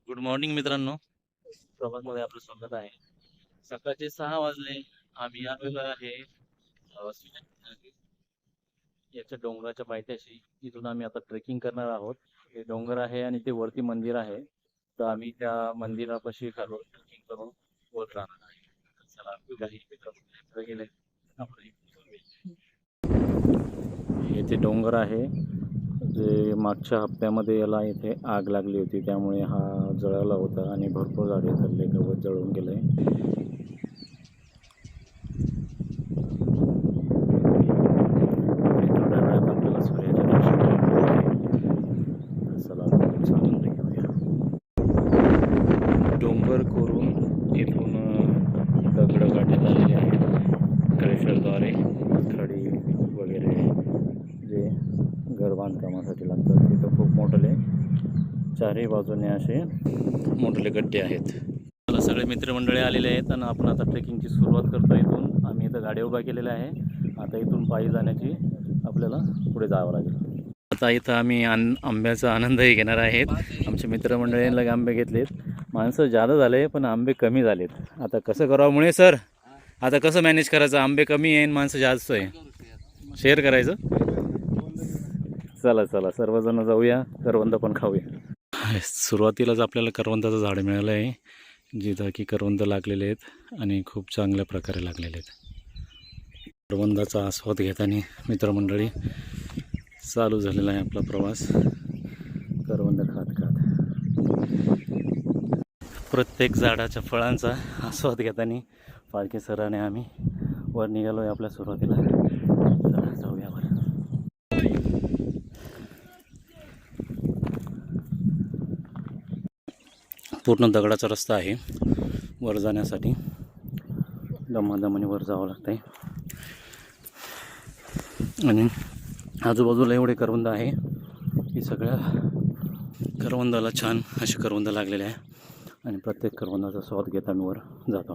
Good morning मित्रांनो. प्रभातमध्ये आपलं स्वागत आहे. सकाळचे 6 वाजले. आम्ही आलेलो आहे याच्या डोंगराच्या पायथ्याशी. इथून आम्ही आता ट्रेकिंग करणार आहोत. हे डोंगर आहे आणि ते वरती मंदिर आहे. तर आम्ही त्या मंदिरापाशी खालून ट्रेकिंग करून वर जाणार आहे. चला काही मित्र गेले. हे ते डोंगर आहे जे मागच्या हप्त्यामध्ये याला इथे आग लागली होती, त्यामुळे हा जळाला होता आणि भरपूर झाडे खाल्ले, गवत जळून गेले. थोड्या वेळात आपल्याला सूर्याचे दर्शन चला चालून घेऊया. डोंगर कोरून इथून दगड काढण्यात आलेले आहेत क्रेशरद्वारे. खडी वगैरे जे घर बांधकामासाठी लागतात तिथं खूप मोठे चारही बाजूने असे मोठे गड्डे आहेत. मला सगळे मित्रमंडळी आलेले आहेत आणि आपण आता ट्रेकिंगची सुरुवात करतो. इथून आम्ही इथं गाड्या उभा केलेल्या आहे. आता इथून पायी जाण्याची आपल्याला पुढे जावं लागेल. आता इथं आम्ही आंब्याचा आनंदही घेणार आहेत. आमच्या मित्रमंडळींना आंबे घेतलेत. माणसं जादा झाले पण आंबे कमी झालेत. आता कसं करावं मुळे सर, आता कसं मॅनेज करायचं? आंबे कमी आहे माणसं जास्त आहे, शेअर करायचं. चला चला सर्वजण जाऊया, करवंद पण खाऊया. सुरुवातीलाच आपल्याला करवंदाचं झाड मिळालं आहे, जिथं की करवंद लागलेले आहेत आणि खूप चांगल्या प्रकारे लागलेले आहेत. करवंदाचा आस्वाद घेताना मित्रमंडळी चालू झालेला आहे आपला प्रवास. करवंद खात खात प्रत्येक झाडाच्या फळांचा आस्वाद घेताना फाळके सराने आम्ही वर निघालो आहे आपल्या सुरुवातीला. जाऊया वर. पूर्ण दगडाचा रस्ता आहे वर जाण्यासाठी. दमादमाने वर जावं लागतं आहे आणि आजूबाजूला एवढे करवंद आहे की सगळ्या करवंदाला छान असे करवंद लागलेले आहे आणि प्रत्येक करवंदाचा स्वाद घेत आम्ही वर जातो.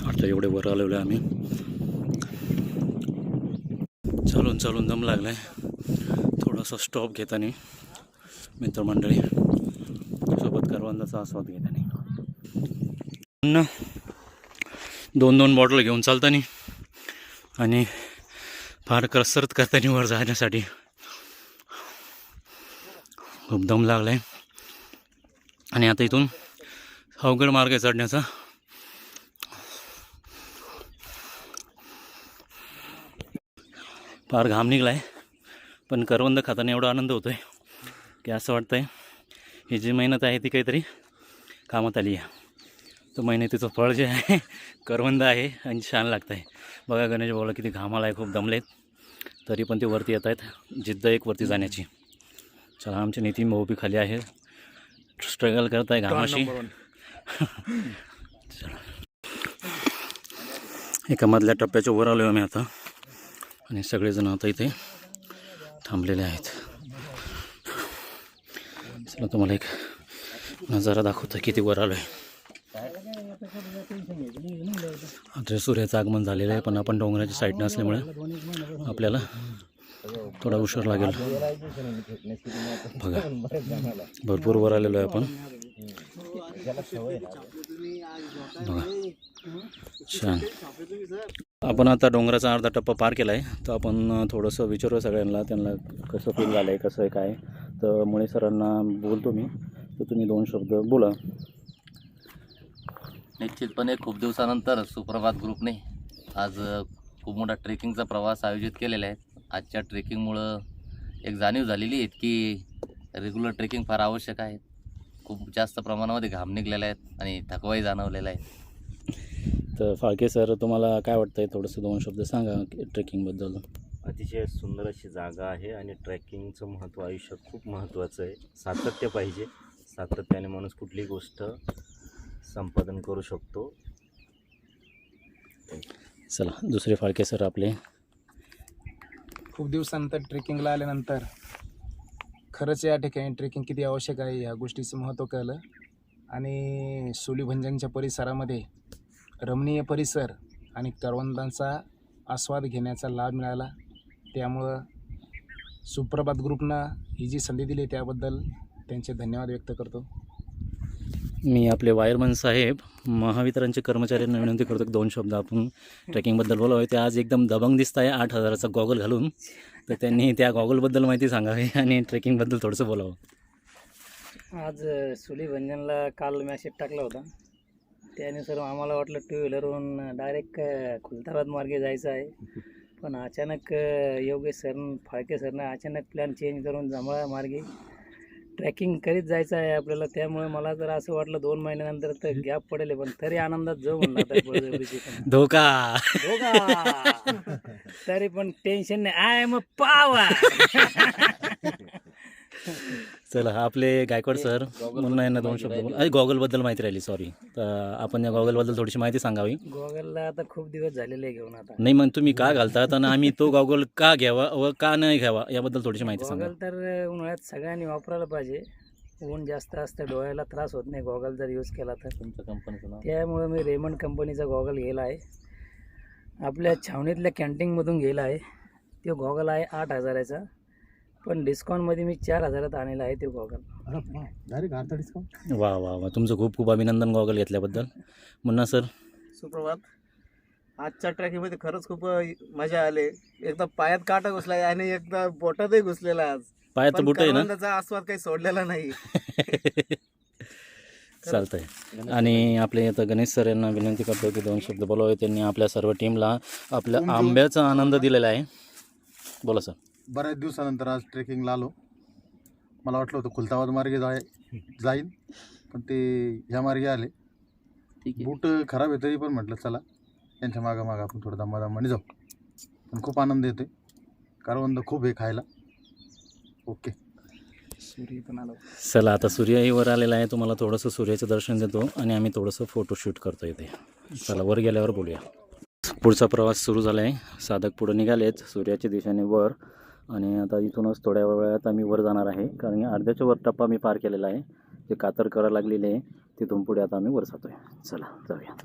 आता एवढे वर आलेलो आहे आम्ही. चालून चालून दम लागला आहे. थोडासा स्टॉप घेताना मित्रमंडळी सोबत करवंदाचा आस्वाद घेताना दोन दोन बॉटल घेऊन चालताना आणि फार कसरत करताना वर जाण्यासाठी खूप दम लागला आहे. आणि आता इथून अवघड मार्ग चढण्याचा. फार घाम निघला आहे पण करवंद खाताना एवढा आनंद होतो आहे की असं वाटतं आहे ही जी मेहनत आहे ती काहीतरी कामात आली आहे. तर मेहनतीचं फळ जे आहे करवंद आहे आणि छान लागतं आहे. बघा गणेश भाऊला किती घामाला आहे, खूप दमले आहेत तरी पण ते वरती येत आहेत. जिद्द एक वरती जाण्याची. चला आमचे नितीन भाऊ बी खाली आहे, स्ट्रगल करत आहे घामाशी. एका मधल्या टप्प्याच्या वर आलो आम्ही आता आणि सगळेजण आता इथे थांबलेले आहेत. चला तुम्हाला एक नजारा दाखवतो किती वर आलो आहे. आता सूर्याचं आगमन झालेलं आहे पण आपण डोंगराच्या साईडनं असल्यामुळे आपल्याला थोडा उशीर लागेल. बघा भरपूर वर आलेलो आहे आपण. बघा छान. आपण आता डोंगराचा अर्धा टप्पा पार केला आहे. तर आपण थोडंसं विचारूया सगळ्यांना, त्यांना कसं फील झालं आहे, कसं आहे काय. तर मुळे सरांना बोलतो मी, तर तुम्ही 2 शब्द बोला. निश्चितपणे खूप दिवसानंतर सुप्रभात ग्रुपने आज खूप मोठा ट्रेकिंगचा प्रवास आयोजित केलेला आहे. आजच्या ट्रेकिंगमुळं एक जाणीव झालेली आहे की रेग्युलर ट्रेकिंग फार आवश्यक आहे. खूप जास्त प्रमाणामध्ये घाम निघलेला आहे आणि थकवाही जाणवलेला आहे. तर फाळके सर तुम्हाला काय वाटतं आहे, थोडंसं 2 शब्द सांगा ट्रेकिंगबद्दल. अतिशय सुंदर अशी जागा आहे आणि ट्रॅकिंगचं महत्त्व आयुष्यात खूप महत्त्वाचं आहे. सातत्य पाहिजे. सातत्याने माणूस कुठलीही गोष्ट संपादन करू शकतो. चला दुसरे फाळके सर आपले. खूप दिवसानंतर ट्रेकिंगला आल्यानंतर खरंच या ठिकाणी ट्रेकिंग किती आवश्यक आहे या गोष्टीचं महत्त्व कळलं. आणि सोलीभंजनच्या परिसरामध्ये रमणीय परिसर आणि करवंदांचा आस्वाद घेण्याचा लाभ मिळाला. त्यामुळं सुप्रभात ग्रुपनं ही जी संधी दिली त्याबद्दल त्यांचे धन्यवाद व्यक्त करतो. मी आपले वायरमन साहेब महावितरणचे कर्मचाऱ्यांना विनंती करतो की 2 शब्द आपण ट्रेकिंगबद्दल बोलावे. ते आज एकदम दबंग दिसत आहे 8,000चा गॉगल घालून, तर त्यांनी त्या गॉगलबद्दल माहिती सांगावी आणि ट्रेकिंगबद्दल थोडंसं बोलावं. आज सुलीभंजनला काल मॅसेज टाकला होता, त्यानुसार आम्हाला वाटलं 2 व्हीलरवरून डायरेक्ट खुलताबाद मार्गे जायचं आहे. पण अचानक योगेश सर फाळके सरनं अचानक प्लॅन चेंज करून जांभळा मार्गे ट्रॅकिंग करीत जायचं आहे आपल्याला. त्यामुळे मला जर असं वाटलं 2 महिन्यानंतर तर गॅप पडेल, पण तरी आनंदात जाऊ म्हणलं आता बळजबरीची पण. धोका तरी पण टेन्शन नाही, आय एम अ पॉवर. चला आपले गायकवाड सर मुन्ना यांना 2 शब्द बोल. गॉगलबद्दल माहिती राहिली, सॉरी. तर आपण या गॉगलबद्दल थोडीशी माहिती सांगावी. गॉगलला आता खूप दिवस झालेले आहे घेऊन. आता नाही, मग तुम्ही का घालतात आणि आम्ही तो गॉगल का घ्यावा व का नाही घ्यावा याबद्दल थोडीशी माहिती सांगा. गॉगल तर उन्हाळ्यात सगळ्यांनी वापरायला पाहिजे. ऊन जास्त असतं, डोळ्याला त्रास होत नाही गॉगल जर यूज केला तर. तुमच्या कंपनीचं नाव? त्यामुळे मी रेमंड कंपनीचा गॉगल गेला आहे. आपल्या छावणीतल्या कॅन्टीनमधून गेला आहे. तो गॉगल आहे 8,000चा, पण डिस्काउंटमध्ये मी 4,000त आणलेला आहे तो गॉगल. वा वा वा, तुमचं खूप खूप अभिनंदन गॉगल घेतल्याबद्दल. मुन्ना सर. सुप्रभात. आजच्या ट्रॅकिंगमध्ये खरंच खूप मजा आली. एकदा पायात काटा घुसला आणि एकदा बोटातही घुसलेला आज. पायात पण बुट आहे ना. करवंदाचा आस्वाद काही सोडलेला नाही. चालतंय. आणि आपले आता गणेश सर यांना विनंती करतो की 2 शब्द बोलावे. त्यांनी आपल्या सर्व टीमला आपल्या आंब्याचा आनंद दिलेला आहे. बोला सर. बऱ्याच दिवसानंतर आज ट्रेकिंगला आलो. मला वाटलं होतं खुलताबाद मार्गे जाईन, पण ते ह्या मार्गे आले. ठीक आहे. बूट खराब आहे तरी पण म्हटलं चला त्यांच्या मागं आपण थोडं दमादमाने जाऊ. पण खूप आनंद येते. करवंद खूप आहे खायला. ओके. सूर्य पण आलो. चला आता सूर्यही वर आलेला आहे. तुम्हाला थोडंसं सूर्याचं दर्शन देतो आणि आम्ही थोडंसं फोटोशूट करतो इथे. चला वर गेल्यावर बोलूया. पुढचा प्रवास सुरू झाला आहे. साधक पुढे निघालेत सूर्याच्या दिशेने वर, आणि आता इथूनच थोड्या वेळात आम्ही वर जाणार आहे, कारण अर्ध्याच्या वर टप्पा मी पार केलेला आहे. ते कातर करायला लागलेले आहे. तिथून पुढे आता आम्ही वर जातोय. चला जाऊया.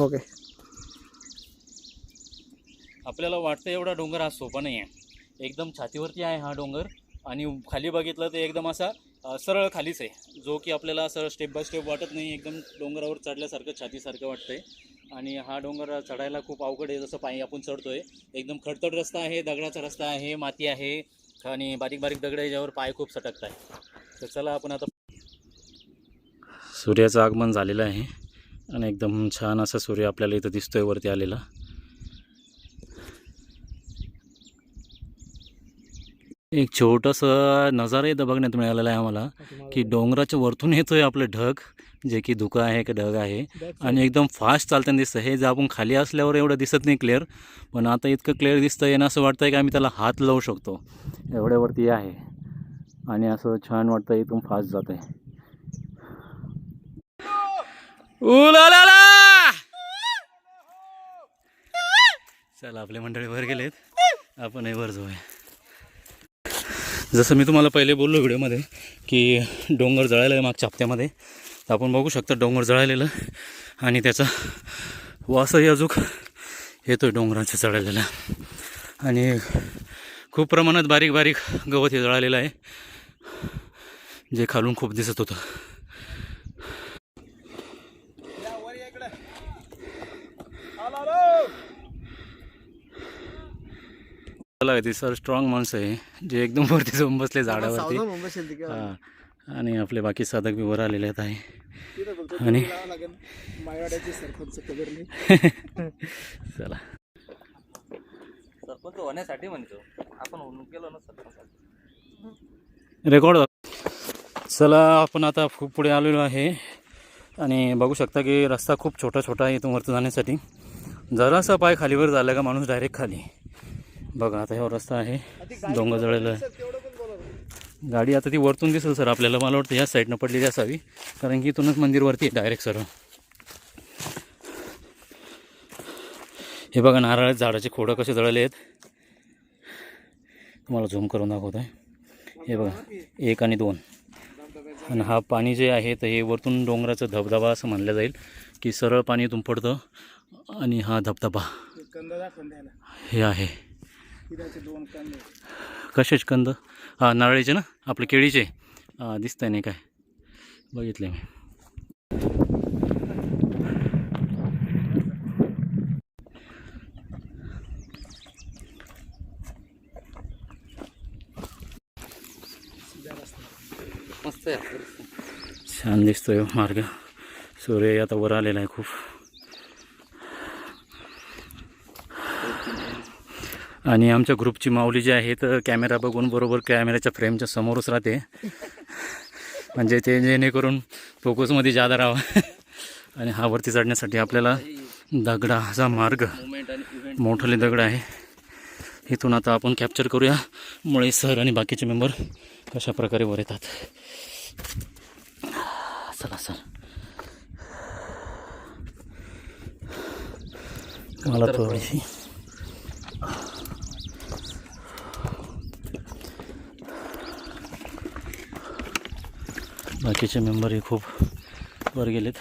ओके. आपल्याला वाटतं एवढा डोंगर हा सोपा नाही आहे. एकदम छातीवरती आहे हा डोंगर, आणि खाली बघितलं तर एकदम असा सरळ खालीच आहे, जो की आपल्याला असं स्टेप बाय स्टेप वाटत नाही. एकदम डोंगरावर चढल्यासारखं छातीसारखं वाटतंय. आणि हा डोंगर चढायला खूप अवघड आहे. जसं पायी आपण चढतोय, एकदम खडतड रस्ता आहे, दगडाचा रस्ता आहे, माती आहे आणि बारीक बारीक दगड आहे, ज्यावर पाय खूप सटकत आहे. तर चला आपण आता. सूर्याचं आगमन झालेलं आहे आणि एकदम छान असा सूर्य आपल्याला इथं दिसतोय वरती आलेला. एक छोटंसं नजारा इथं बघण्यात मिळालेला आहे आम्हाला, की डोंगराच्या वरतून येतोय आपलं ढग, जे की धुकं आहे की ढग आहे, आणि एकदम फास्ट चालताना दिसतं. हे जर आपण खाली असल्यावर एवढं दिसत नाही क्लिअर, पण आता इतकं क्लिअर दिसतं आहे ना, असं वाटतंय की आम्ही त्याला हात लावू शकतो एवढ्यावरती आहे. आणि असं छान वाटतं, इथून फास्ट जात आहे. चला आपले मंडळी वर गेलेत, आपण वर जाऊया. जसं मी तुम्हाला पहिले बोललो व्हिडिओमध्ये की डोंगर जळालेलं आहे मागच्या हप्त्यामध्ये, तर आपण बघू शकता डोंगर जळालेलं, आणि त्याचा वासही अजून येतो डोंगराच्या जळालेला. आणि खूप प्रमाणात बारीक बारीक गवत हे जळालेलं आहे, जे खालून खूप दिसत होतं. ती सर स्ट्रॉंग माणसं आहे, जे एकदम वरती जाऊन बसले झाडावरती. हां, आणि आपले बाकी साधक बी वर आलेले आहेत आहे. आणि चला सरपंच होण्यासाठी म्हणतो आपण, होऊन गेलो ना सरपंच. रेकॉर्ड. चला आपण आता खूप पुढे आलेलो आहे, आणि बघू शकता की रस्ता खूप छोटा छोटा आहे इथून वरती जाण्यासाठी. जरासा पाय खालीवर झाला का माणूस डायरेक्ट खाली. बघा आता ह्या रस्ता आहे, डोंगर जळलेलं आहे. गाडी आता ती वरतून दिसेल सर आपल्याला, मला वाटतं ह्या साईडनं पडलेली असावी, कारण की इथूनच मंदिर वरती आहे डायरेक्ट सर. हे बघा नारळ झाडाचे खोडं कसे जळले आहेत, तुम्हाला झूम करून दाखवत आहे. हे बघा 1 आणि 2. आणि हा पाणी जे आहे तर हे वरतून डोंगराचं धबधबा असं म्हणलं जाईल की सरळ पाणी इथून पडतं. आणि हा धबधबा कंद दाखवून द्यायला हे आहे. किराचे 2 कंद. कशाचे कंद? हा नारळीचे ना, आपले केळीचे. दिसतंय नाही काय, बघितले मी. मस्त आहे. छान दिसतोय मार्ग. सूर्य आता वर आलेला आहे खूप. आणि आमच्या ग्रुपची माऊली जी आहे तर कॅमेरा बघून बरोबर कॅमेऱ्याच्या फ्रेमच्या समोरच राहते, म्हणजे ते जेणेकरून फोकसमध्ये जादा राहावं. आणि हा वरती चढण्यासाठी आपल्याला दगडाचा मार्ग, मुवमेंट आणि इव्हेंट मोठाले दगड आहे. इथून आता आपण कॅप्चर करूया मुळे सर आणि बाकीचे मेंबर कशा प्रकारे वर येतात. चला सर, मला थोडीशी बाकीचे मेंबरही खूप वर गेलेत.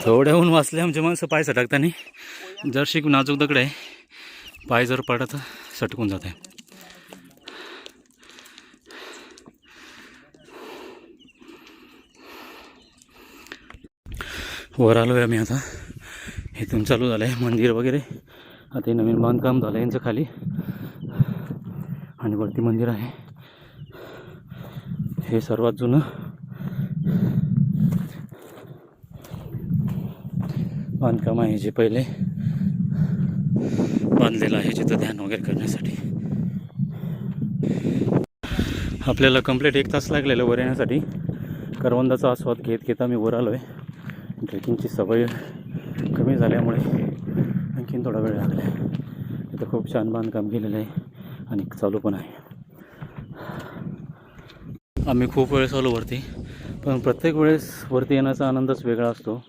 थोड्याहून वाचले आमचे माणसं पाय सटकताना. जरशी नाजूक दगड आहे, पाय जर पडला तर सटकून जात आहे. वर आलो आहे आम्ही आता. इथून चालू झालं आहे मंदिर वगैरे. आता हे नवीन बांधकाम झालं आहे यांचं खाली, आणि वरती मंदिर आहे. हे सर्वात जुनं बांधकाम आहे जे पहिले बांधलेलं आहे जिथं ध्यान वगैरे करण्यासाठी. आपल्याला कंप्लीट 1 तास लागलेलं वर येण्यासाठी. करवंदाचा आस्वाद घेत घेत आम्ही वर आलो आहे. ट्रेकिंगची सवय कमी झाल्यामुळे आणखीन थोडा वेळ लागला आहे. इथं खूप छान बांधकाम केलेलं आहे आणि चालू पण आहे. आम्ही खूप वेळेस आलो वरती, पण प्रत्येक वेळेस वरती येण्याचा आनंदच वेगळा असतो.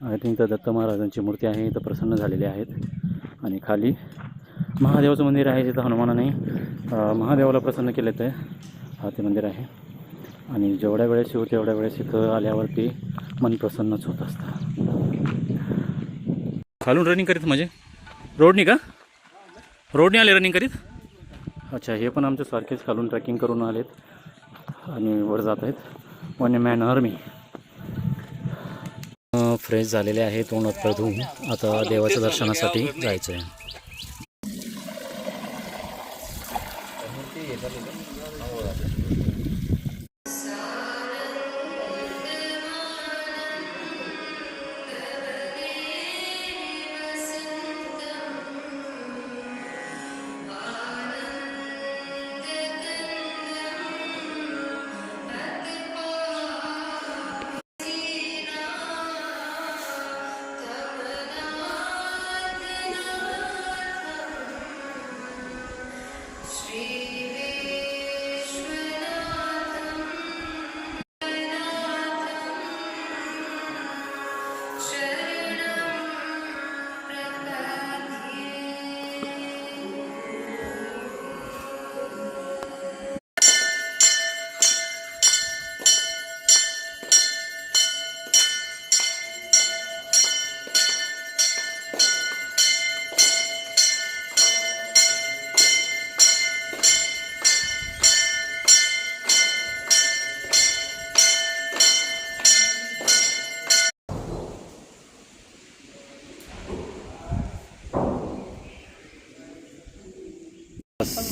आय थिंक तर दत्त महाराजांची मूर्ती आहे इथं प्रसन्न झालेली आहेत. आणि खाली महादेवाचं मंदिर आहे जिथं हनुमानाने महादेवाला प्रसन्न केलं आहे. हा ते मंदिर आहे. आणि जेवढ्या वेळेस येऊ तेवढ्या वेळेस इथं आल्यावरती मन प्रसन्नच होत असतं. खालून रनिंग करीत म्हणजे रोडनी का? रोडने आले रनिंग करीत? अच्छा, हे पण आमच्या सारखेच खालून ट्रेकिंग करून आलेत आणि वर जात आहेत. 1 मॅन आर्मी. फ्रेश झालेले आहे, तोंड हात धुवून आता देवाच्या दर्शनासाठी जायचं आहे.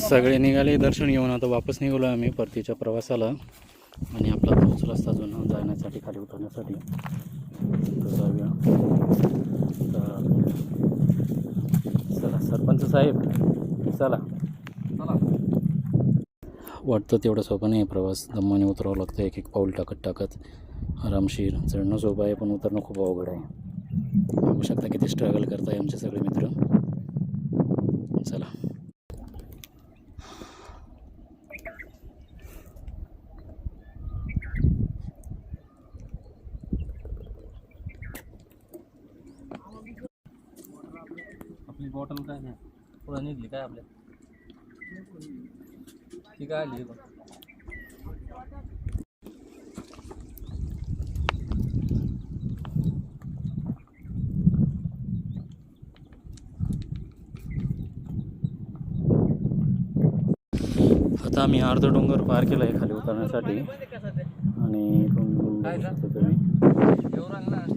सगळे निघाले दर्शन घेऊन. आता वापस निघालो आम्ही परतीच्या प्रवासाला. आणि आपला तोच रस्ता जुना जाण्यासाठी खाली उतरण्यासाठी जाऊया. चला सरपंच साहेब, चला. वाटतं तेवढं सोपं नाही प्रवास. दमाने उतरावं लागतं, एक एक पाऊल टाकत टाकत. आरामशीर. चढणं सोपं आहे पण उतरणं खूप अवघड आहे. बघू शकता किती स्ट्रगल करताय आमचे सगळे मित्र. चला. बॉटल काय नाही पुढं निघली काय आपल्या ती काय आली आता आम्ही अर्ध डोंगर पार केलं आहे खाली उतरण्यासाठी आणि इथून बघू शकता तुम्ही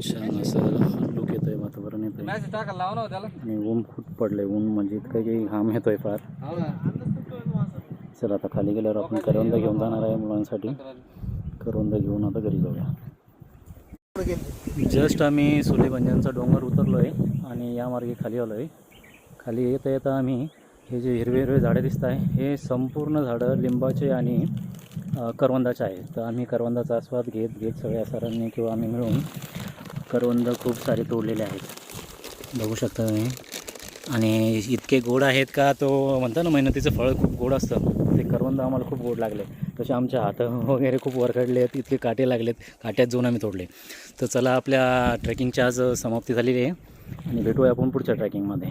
छान असं लुक येतोय, वातावरण येतंय आणि ऊन खूप पडलंय. ऊन म्हणजे इतकं की घाम येतोय फार. चला आता खाली गेल्यावर आपण करवंद घेऊन जाणार आहे मुलांसाठी. करवंद घेऊन आता घरी जाऊया. जस्ट आम्ही सुलीभंजनचा डोंगर उतरलो आहे आणि या मार्गे खाली आलो आहे. खाली येता येता आम्ही हे जे हिरवे हिरवे झाडं दिसत आहे हे संपूर्ण झाडं लिंबाचे आणि करवंदाचे आहे. तर आम्ही करवंदाचा आस्वाद घेत सगळ्या सरांनी किंवा आम्ही मिळून करवंद खूप सारे तोडलेले आहेत, बघू शकता तुम्ही. आणि इतके गोड आहेत का, तो म्हणता ना मेहनतीचं फळ खूप गोड असतं, ते करवंद आम्हाला खूप गोड लागले. तसे आमचे हात वगैरे खूप वरखडले आहेत, इतके काटे लागलेत, काट्यात जाऊन आम्ही तोडले. तर चला आपल्या ट्रेकिंगची आज समाप्ती झालेली आहे आणि भेटूया आपण पुढच्या ट्रेकिंगमध्ये.